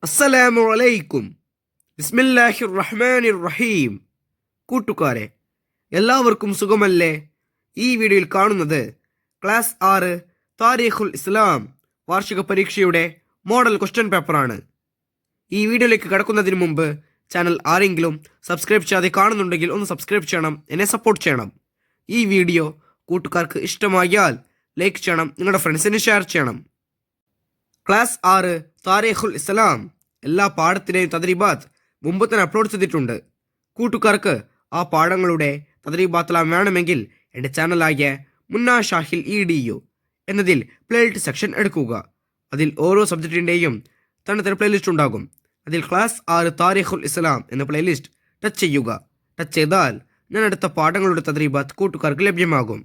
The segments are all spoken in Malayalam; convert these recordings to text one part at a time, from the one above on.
അസ്സലാമു അലൈക്കും. ബിസ്മില്ലാഹിർ റഹ്മാനിർ റഹീം. കൂട്ടുകാരെ, എല്ലാവർക്കും സുഖമല്ലേ? ഈ വീഡിയോയിൽ കാണുന്നത് ക്ലാസ് 6 താരീഖുൽ ഇസ്ലാം വാർഷിക പരീക്ഷയുടെ മോഡൽ ക്വസ്റ്റ്യൻ പേപ്പറാണ്. ഈ വീഡിയോയിലേക്ക് കടക്കുന്നതിന് മുമ്പ് ചാനൽ ആരെങ്കിലും സബ്സ്ക്രൈബ് ചെയ്യാതെ കാണുന്നുണ്ടെങ്കിൽ ഒന്ന് സബ്സ്ക്രൈബ് ചെയ്യണം, എന്നെ സപ്പോർട്ട് ചെയ്യണം. ഈ വീഡിയോ കൂട്ടുകാർക്ക് ഇഷ്ടമായാൽ ലൈക്ക് ചെയ്യണം, നിങ്ങളുടെ ഫ്രണ്ട്സിന് ഷെയർ ചെയ്യണം. ക്ലാസ് 6 താരീഖുൽ ഇസ്ലാം എല്ലാ പാഠത്തിൻ്റെയും തദ്രീബാത്ത് മുമ്പ് തന്നെ അപ്ലോഡ് ചെയ്തിട്ടുണ്ട്. കൂട്ടുകാർക്ക് ആ പാഠങ്ങളുടെ തദ്രീബാത്തെല്ലാം വേണമെങ്കിൽ എൻ്റെ ചാനലായ മുന്നാ ഷാഹിൽ EDU എന്നതിൽ പ്ലേലിസ്റ്റ് സെക്ഷൻ എടുക്കുക. അതിൽ ഓരോ സബ്ജക്റ്റിൻ്റെയും തന്നെ പ്ലേലിസ്റ്റ് ഉണ്ടാകും. അതിൽ ക്ലാസ് 6 താരീഖുൽ ഇസ്ലാം എന്ന പ്ലേലിസ്റ്റ് ടച്ച് ചെയ്യുക. ടച്ച് ചെയ്താൽ ഞാൻ എടുത്ത പാഠങ്ങളുടെ തദ്രീബാത്ത് കൂട്ടുകാർക്ക് ലഭ്യമാകും.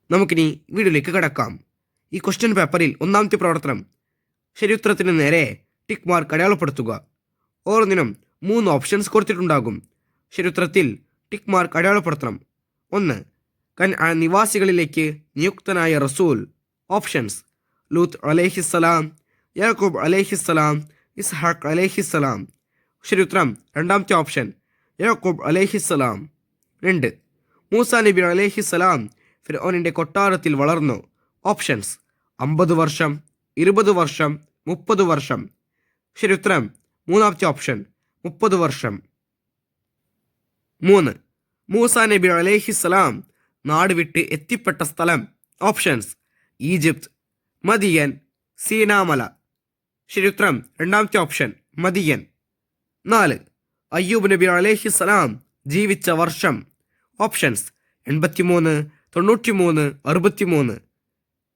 നമുക്കിനി വീഡിയോയിലേക്ക് കടക്കാം. ഈ ക്വസ്റ്റ്യൻ പേപ്പറിൽ ഒന്നാമത്തെ പ്രവർത്തനം ശരിയുത്തരത്തിന് നേരെ ടിക്ക് മാർക്ക് അടയാളപ്പെടുത്തുക. ഓരോന്നിനും 3 ഓപ്ഷൻസ് കൊടുത്തിട്ടുണ്ടാകും. ശരിയുത്തരത്തിൽ ടിക്ക് മാർക്ക് അടയാളപ്പെടുത്തണം. 1. കൻആൻ നിവാസികളിലേക്ക് നിയുക്തനായ റസൂൽ. ഓപ്ഷൻസ്: ലൂത്ത് അലൈഹിസ്സലാം, യാക്കൂബ് അലൈഹിസ്സലാം, ഇസ്ഹാഖ് അലൈഹിസ്സലാം. ശരിയുത്തരം രണ്ടാമത്തെ ഓപ്ഷൻ യാക്കൂബ് അലൈഹിസ്സലാം. 2. മൂസ നബി അലൈഹിസ്സലാം ഫിർഔനിൻ്റെ കൊട്ടാരത്തിൽ വളർന്നു. ഓപ്ഷൻസ്: 50 വർഷം, 20 വർഷം, 30 വർഷം. ശരിയുത്തരം മൂന്നാമത്തെ ഓപ്ഷൻ 30 വർഷം. 3. മൂസ നബി അലൈഹിസ്സലാം നാട് വിട്ട് എത്തിപ്പെട്ട സ്ഥലം. ഓപ്ഷൻസ്: ഈജിപ്ത്, മദിയൻ, സീനാമല. ശരിയുത്തരം രണ്ടാമത്തെ ഓപ്ഷൻ മദിയൻ. 4. അയ്യൂബ് നബി അലൈഹിസ്സലാം ജീവിച്ച വർഷം. ഓപ്ഷൻസ്: 83, 93, 63.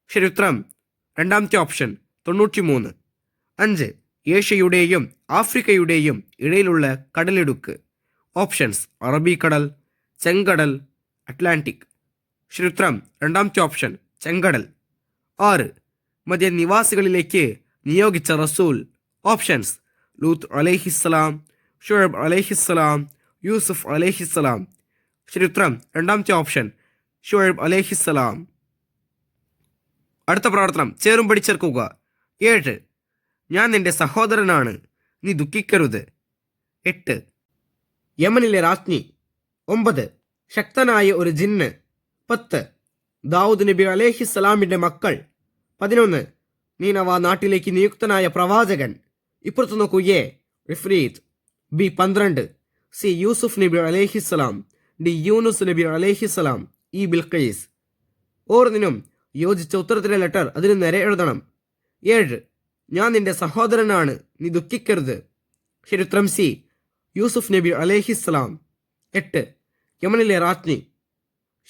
ശരിയുത്തരം രണ്ടാമത്തെ ഓപ്ഷൻ 93. 5. ഏഷ്യയുടെയും ആഫ്രിക്കയുടെയും ഇടയിലുള്ള കടലിടുക്ക്. ഓപ്ഷൻസ്: അറബിക്കടൽ, ചെങ്കടൽ, അറ്റ്ലാന്റിക്. ശരിയുത്തരം രണ്ടാമത്തെ ഓപ്ഷൻ ചെങ്കടൽ. 6. മദിയൻ നിവാസികളിലേക്ക് നിയോഗിച്ച റസൂൽ. ഓപ്ഷൻസ്: ലൂത്ത് അലൈഹിസ്സലാം, ഷുഐബ് അലൈഹിസ്സലാം, യൂസുഫ് അലൈഹിസ്സലാം. ശരിയുത്തരം രണ്ടാമത്തെ ഓപ്ഷൻ ഷുഐബ് അലൈഹിസ്സലാം. അടുത്ത പ്രവർത്തനം ചേരും പഠിച്ചേർക്കുക. 7. ഞാൻ നിന്റെ സഹോദരനാണ്, നീ ദുഃഖിക്കരുത്. 8. യമനിലെ രാജ്ഞി. 9. ശക്തനായ ഒരു ജിന്ന്. 10. ദാവൂദ് നബി അലൈഹിസ്സലാമിൻ്റെ മക്കൾ. 11. നീനവ നാട്ടിലേക്ക് നിയുക്തനായ പ്രവാചകൻ. ഇപ്പുറത്ത് നോക്കൂ. എ ഇഫ്രീത്ത്, ബി 12, സി യൂസുഫ് നബി അലൈഹിസ്സലാം, ഡി യൂനുസ് നബി അലൈഹിസ്സലാം, ഇ ബിൽഖീസ്. ഓരോന്നിനും യോജിച്ച ഉത്തരത്തിലെ ലെറ്റർ അതിന് നേരെ എഴുതണം. 7. ഞാൻ നിന്റെ സഹോദരനാണ്, നീ ദുഃഖിക്കരുത്. ശരിയുത്തരം സി യൂസുഫ് നബി അലൈഹിസ്സലാം. 8. യമനിലെ രാജ്ഞി.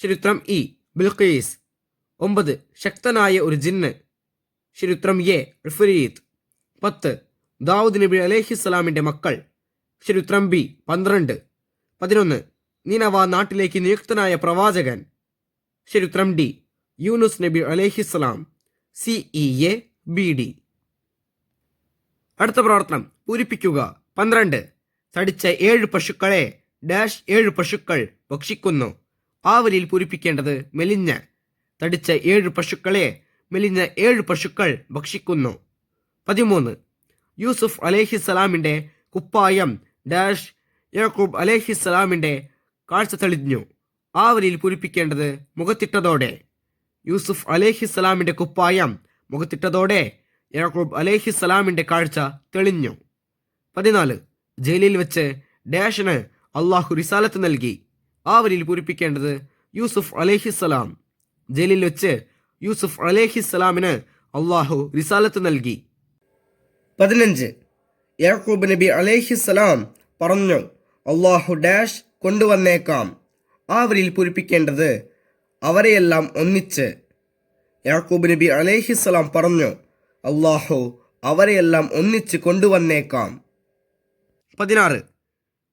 ശരിയുത്തരം ഇ ബിൽഖീസ്. 9. ശക്തനായ ഒരു ജിന്ന്. ശരിയുത്തരം എ ഇഫ്രീത്ത്. 10. ദാവൂദ് നബി അലൈഹിസ്സലാമിൻ്റെ മക്കൾ. ശരിയുത്തരം ബി 12. 11. നീനവ നാട്ടിലേക്ക് നിയുക്തനായ പ്രവാചകൻ. ശരിയുത്തരം ഡി യൂനുസ് നബി അലൈഹിസ്സലാം. CEA BD. അടുത്ത പ്രവർത്തനം പൂരിപ്പിക്കുക. 12. തടിച്ച 7 പശുക്കളെ ഡാഷ് 7 പശുക്കൾ ഭക്ഷിക്കുന്നു. ആ വരിയിൽ പൂരിപ്പിക്കേണ്ടത് മെലിഞ്ഞ. തടിച്ച 7 പശുക്കളെ മെലിഞ്ഞ 7 പശുക്കൾ ഭക്ഷിക്കുന്നു. 13. യൂസുഫ് അലൈഹിസ്സലാമിൻ്റെ കുപ്പായം ഡാഷ് യാക്കൂബ് അലൈഹിസ്സലാമിൻ്റെ കാഴ്ച തെളിഞ്ഞു. ആ വരിയിൽ പൂരിപ്പിക്കേണ്ടത് മുഖത്തിട്ടതോടെ. യൂസുഫ് അലൈഹിസ്സലാമിൻ്റെ കുപ്പായം മുഖത്തിട്ടതോടെ യാക്കൂബ് അലൈഹിസ്സലാമിൻ്റെ കാഴ്ച തെളിഞ്ഞു. 14. ജയിലിൽ വെച്ച് ഡാഷിന് അള്ളാഹു റിസാലത്ത് നൽകി. ആ വരിയിൽ പൂരിപ്പിക്കേണ്ടത് യൂസുഫ് അലൈഹിസ്സലാം. ജയിലിൽ വെച്ച് യൂസുഫ് അലൈഹിസ്സലാമിന് അള്ളാഹു റിസാലത്ത് നൽകി. 15. യാക്കൂബ് നബി അലൈഹിസ്സലാം പറഞ്ഞു, അള്ളാഹു ഡാഷ് കൊണ്ടുവന്നേക്കാം. ആ വരിയിൽ പൂരിപ്പിക്കേണ്ടത് അവരെയെല്ലാം ഒന്നിച്ച്. യാക്കൂബ് നബി അലൈഹിസ്സലാം പറഞ്ഞു, അള്ളാഹു അവരെയെല്ലാം ഒന്നിച്ച് കൊണ്ടുവന്നേക്കാം. 16.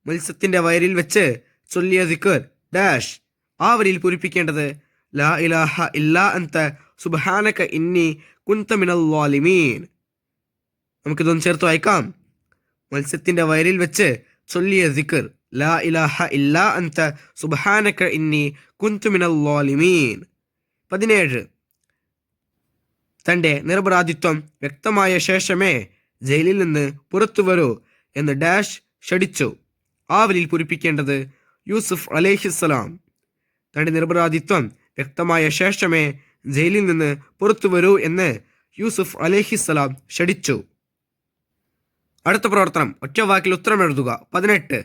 മത്സ്യത്തിൻ്റെ വയറിൽ വെച്ച് ചൊല്ലിയ ദിക്ർ ഡാഷ്. ആ വരിയിൽ പൂരിപ്പിക്കേണ്ടത് ലാ ഇലാഹ ഇല്ലാ അൻത സുബ്ഹാനക ഇന്നി കുൻത മിനൽ ളാലിമീൻ. നമുക്കിതൊന്ന് ചേർത്ത് വായിക്കാം. മത്സ്യത്തിൻ്റെ വയറിൽ വെച്ച് ചൊല്ലിയ ദിക്ർ ലാ ഇലാഹ ഇല്ലാ അൻത സുബ്ഹാനക ഇന്നി കുൻതു മിനൽ ളാലിമീൻ. 17. തൻ്റെ നിരപരാധിത്വം വ്യക്തമായ ശേഷമേ ജയിലിൽ നിന്ന് പുറത്തു വരൂ എന്ന് ഡാഷ് ഷടിച്ചു. ആവലിൽ പൂരിപ്പിക്കേണ്ടത് യൂസുഫ് അലൈഹിസ്സലാം തന്റെ നിരപരാധിത്വം വ്യക്തമായ ശേഷമേ ജയിലിൽ നിന്ന് പുറത്തു വരൂ എന്ന് യൂസുഫ് അലൈഹിസ്സലാം ഷടിച്ചു. അടുത്ത പ്രവർത്തനം ഒറ്റ വാക്കിൽ ഉത്തരം എഴുതുക. 18.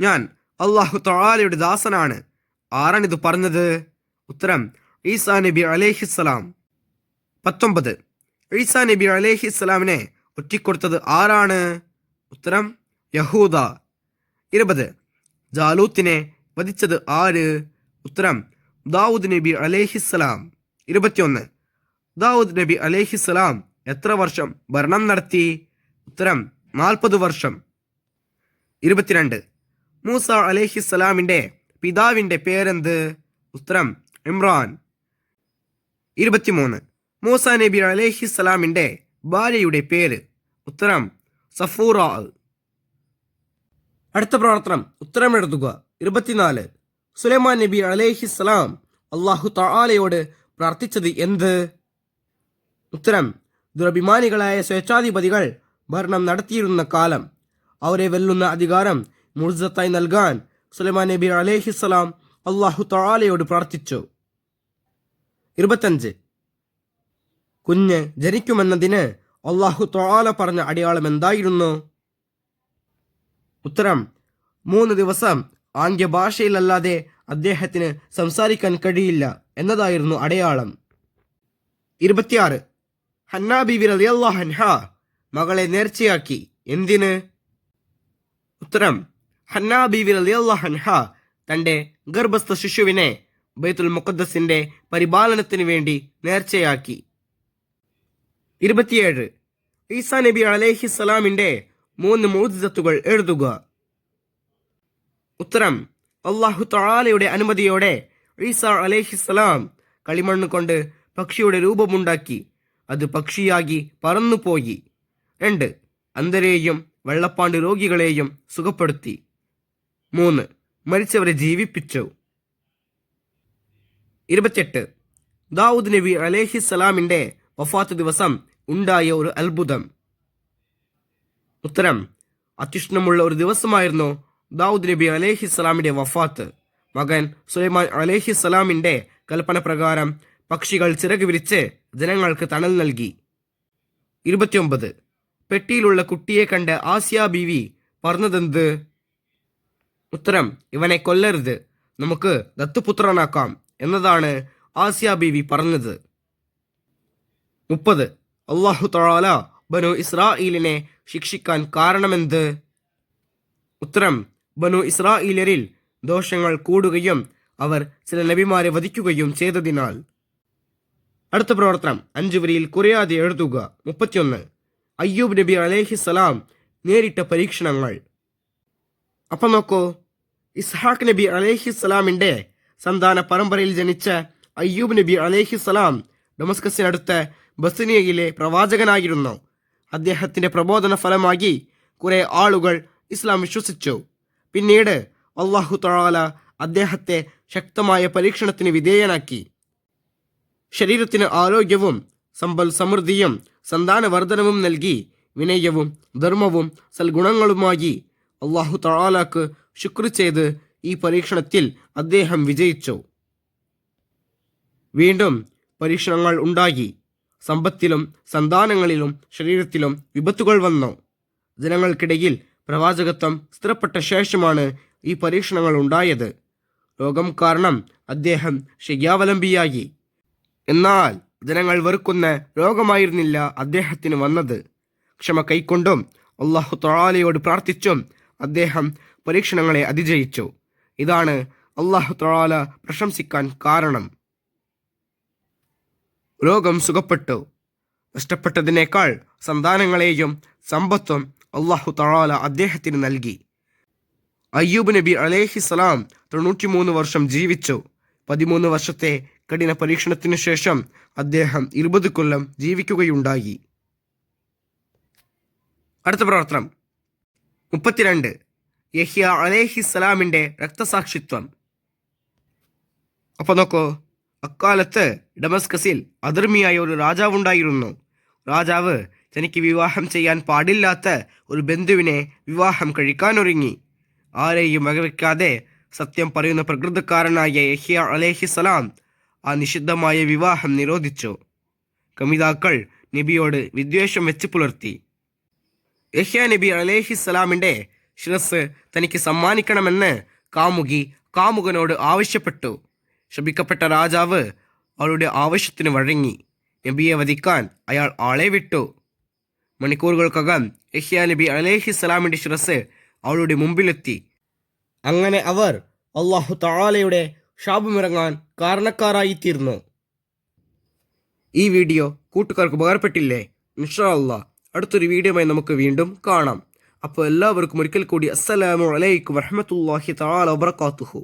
ഞാൻ അല്ലാഹു തആലയുടെ ദാസനാണ്. ആരാണിത് പറഞ്ഞത്? ഉത്തരം ഈസാ നബി അലൈഹിസ്സലാം. 19. ഈസാ നബി അലൈഹിസ്സലാമിനെ ഒറ്റിക്കൊടുത്തത് ആരാണ്? ഉത്തരം യഹൂദ. 20. ജാലൂത്തിനെ വധിച്ചത് ആര്? ഉത്തരം ദാവൂദ് നബി അലൈഹിസ്സലാം. 21. ദാവൂദ് നബി അലൈഹിസ്സലാം എത്ര വർഷം ഭരണം നടത്തി? ഉത്തരം 40 വർഷം. 22. മൂസ അലൈഹിസ്സലാമിന്റെ പിതാവിന്റെ പേരെന്ത്? ഉത്തരം ഇമ്രാൻ. 23. മൂസ നബി അലൈഹിസ്സലാമിന്റെ ഭാര്യയുടെ പേര്? ഉത്തരം സഫൂറ. അടുത്ത പ്രവർത്തനം ഉത്തരം എഴുതുക. 24. സുലൈമാൻ നബി അലൈഹിസ്സലാം അല്ലാഹു തആലയോട് പ്രാർത്ഥിച്ചത് എന്ത്? ഉത്തരം ദുരഭിമാനികളായ സ്വേച്ഛാധിപതികൾ ഭരണം നടത്തിയിരുന്ന കാലം അവരെ വെല്ലുന്ന അധികാരം മുഅ്ജിസത്തായി നൽകാൻ സുലൈമാൻ നബി അലൈഹിസ്സലാം അല്ലാഹു തആലയോട് പ്രാർത്ഥിച്ചു. 25. കുഞ്ഞ് ജനിക്കുമെന്നതിന് അല്ലാഹു തആല പറഞ്ഞ അടയാളം എന്തായിരുന്നു? ഉത്തരം 3 ദിവസം ആംഗ്യഭാഷയിലല്ലാതെ അദ്ദേഹത്തിന് സംസാരിക്കാൻ കഴിയില്ല എന്നതായിരുന്നു അടയാളം. 26. ഹന്നാ ബീവി റളിയല്ലാഹു അൻഹാ മകളെ നേർച്ചയാക്കി. എന്തിന്? ഉത്തരം ഹന്നാ ബീവി റളിയല്ലാഹു അൻഹാ തന്റെ ഗർഭസ്ഥ ശിശുവിനെ ബൈത്തുൽ മുഖദ്ദസിന്റെ പരിപാലനത്തിന് വേണ്ടി നേർച്ചയാക്കി. 27. ഈസാ നബി അലൈഹിസ്സലാമിന്റെ 3 മുഅ്ജിസത്തുകൾ എഴുതുക. ഉത്തരം അല്ലാഹു തആലയുടെ അനുമതിയോടെ ഈസാ അലൈഹിസ്സലാം കളിമണ്ണ് കൊണ്ട് പക്ഷിയുടെ രൂപമുണ്ടാക്കി അത് പക്ഷിയാകി പറന്നുപോയി. 2. അന്ധരെയും വെള്ളപ്പാണ്ട് രോഗികളെയും സുഖപ്പെടുത്തി. 3. മരിച്ചവരെ ജീവിപ്പിച്ചു. 28. ദാവൂദ് നബി അലൈഹിസ്സലാമിന്റെ വഫാത്ത് ദിവസം ഉണ്ടായ ഒരു അത്ഭുതം. ഉത്തരം അത്യുഷ്ണമുള്ള ഒരു ദിവസമായിരുന്നു ദാവൂദ് നബി അലൈഹിസ്സലാമിന്റെ വഫാത്ത്. മകൻ സുലൈമാൻ അലൈഹിസ്സലാമിന്റെ കൽപ്പന പ്രകാരം പക്ഷികൾ ചിറക് വിരിച്ച് ജനങ്ങൾക്ക് തണൽ നൽകി. 29. പെട്ടിയിലുള്ള കുട്ടിയെ കണ്ട് ആസിയ ബീവി പറഞ്ഞതെന്ത്? ഉത്തരം ഇവനെ കൊല്ലരുത്, നമുക്ക് ദത്തുപുത്രനാക്കാം എന്നതാണ് ആസിയ ബീവി പറഞ്ഞത്. 30. അല്ലാഹു തആല ബനു ഇസ്രാഈലിനെ ശിക്ഷിക്കാൻ കാരണമെന്ത്? ഉത്തരം ബനു ഇസ്രാഈലരിൽ ദോഷങ്ങൾ കൂടുകയും അവർ ചില നബിമാരെ വധിക്കുകയും ചെയ്തതിനാൽ. അടുത്ത പ്രവർത്തനം 5 വരിയിൽ കുറയാതെ എഴുതുക. 31. അയ്യൂബ് നബി അലൈഹിസ്സലാം നേരിട്ട പരീക്ഷണങ്ങൾ. അപ്പം നോക്കൂ, ഇസ്ഹാഖ് നബി അലൈഹിസ്സലാമിന്റെ സന്താന പരമ്പരയിൽ ജനിച്ച അയ്യൂബ് നബി അലൈഹിസ്സലാം ഡമസ്കസിനടുത്ത് ബസ്നിയയിലെ പ്രവാചകനായിരുന്നു. അദ്ദേഹത്തിന്റെ പ്രബോധന ഫലമായി കുറെ ആളുകൾ ഇസ്ലാം വിശ്വസിച്ചു. പിന്നീട് അല്ലാഹു തആല അദ്ദേഹത്തെ ശക്തമായ പരീക്ഷണത്തിന് വിധേയനാക്കി. ശരീരത്തിന് ആരോഗ്യവും സമ്പൽ സമൃദ്ധിയും സന്താനവർദ്ധനവും നൽകി വിനയവും ധർമ്മവും സൽഗുണങ്ങളുമായി അല്ലാഹു തആലക്ക് ശുക്ർ ചെയ്ത് ഈ പരീക്ഷണത്തിൽ അദ്ദേഹം വിജയിച്ചു. വീണ്ടും പരീക്ഷണങ്ങൾ ഉണ്ടായി. സമ്പത്തിലും സന്താനങ്ങളിലും ശരീരത്തിലും വിപത്തുകൾ വന്നു. ജനങ്ങൾക്കിടയിൽ പ്രവാചകത്വം സ്ഥിരപ്പെട്ട ശേഷമാണ് ഈ പരീക്ഷണങ്ങൾ ഉണ്ടായത്. രോഗം കാരണം അദ്ദേഹം ശയ്യാവലംബിയായി. എന്നാൽ ജനങ്ങൾ വെറുക്കുന്ന രോഗമായിരുന്നില്ല അദ്ദേഹത്തിന് വന്നത്. ക്ഷമ കൈക്കൊണ്ടും അല്ലാഹു തആലയോട് പ്രാർത്ഥിച്ചും അദ്ദേഹം പരീക്ഷണങ്ങളെ അതിജയിച്ചു. ഇതാണ് അല്ലാഹു തആല പ്രശംസിക്കാൻ കാരണം. രോഗം സുഖപ്പെട്ടു. നഷ്ടപ്പെട്ടതിനേക്കാൾ സന്താനങ്ങളെയും സമ്പത്തും അല്ലാഹു തആല അദ്ദേഹത്തിന് നൽകി. അയ്യൂബ് നബി അലൈഹിസ്സലാം 93 വർഷം ജീവിച്ചു. 13 വർഷത്തെ കഠിന പരീക്ഷണത്തിനു ശേഷം അദ്ദേഹം 20 കൊല്ലം ജീവിക്കുകയുണ്ടായി. അടുത്ത പ്രവർത്തനം 32. യഹ്യ അലൈഹിസ്സലാമിന്റെ രക്തസാക്ഷിത്വം. അപ്പൊ നോക്കൂ, അക്കാലത്ത് ഡമസ്കസിൽ അധർമ്മിയായ ഒരു രാജാവുണ്ടായിരുന്നു. രാജാവ് തനിക്ക് വിവാഹം ചെയ്യാൻ പാടില്ലാത്ത ഒരു ബന്ധുവിനെ വിവാഹം കഴിക്കാനൊരുങ്ങി. ആരെയും വകവയ്ക്കാതെ സത്യം പറയുന്ന പ്രകൃതക്കാരനായ യഹ്യ അലൈഹിസ്സലാം ആ നിഷിദ്ധമായ വിവാഹം നിരോധിച്ചു. കമിതാക്കൾ നബിയോട് വിദ്വേഷം വെച്ച് പുലർത്തി. യഹ്യ നബി അലൈഹിസ്സലാമിൻ്റെ ശിരസ് തനിക്ക് സമ്മാനിക്കണമെന്ന് കാമുകനോട് ആവശ്യപ്പെട്ടു. ശപിക്കപ്പെട്ട രാജാവ് അവളുടെ ആവശ്യത്തിന് വഴങ്ങി. നബിയെ വധിക്കാൻ അയാൾ ആളെ വിട്ടു. മണിക്കൂറുകൾക്കകം യഹ്യ നബി അലൈഹിസ്സലാമിൻ്റെ ശിരസ് അവളുടെ മുമ്പിലെത്തി. അങ്ങനെ അവർ അല്ലാഹു തആലയുടെ ശാപമിറങ്ങാൻ കാരണക്കാരായിത്തീർന്നു. ഈ വീഡിയോ കൂട്ടുകാർക്ക് ഉപകാരപ്പെട്ടില്ലേ? ഇൻഷാ അല്ലാഹ് അടുത്തൊരു വീഡിയോയുമായി നമുക്ക് വീണ്ടും കാണാം. അപ്പോൾ എല്ലാവർക്കും ഒരിക്കൽ കൂടി അസ്സലാമു അലൈക്കും വറഹ്മത്തുള്ളാഹി തആല വബറകാതുഹു.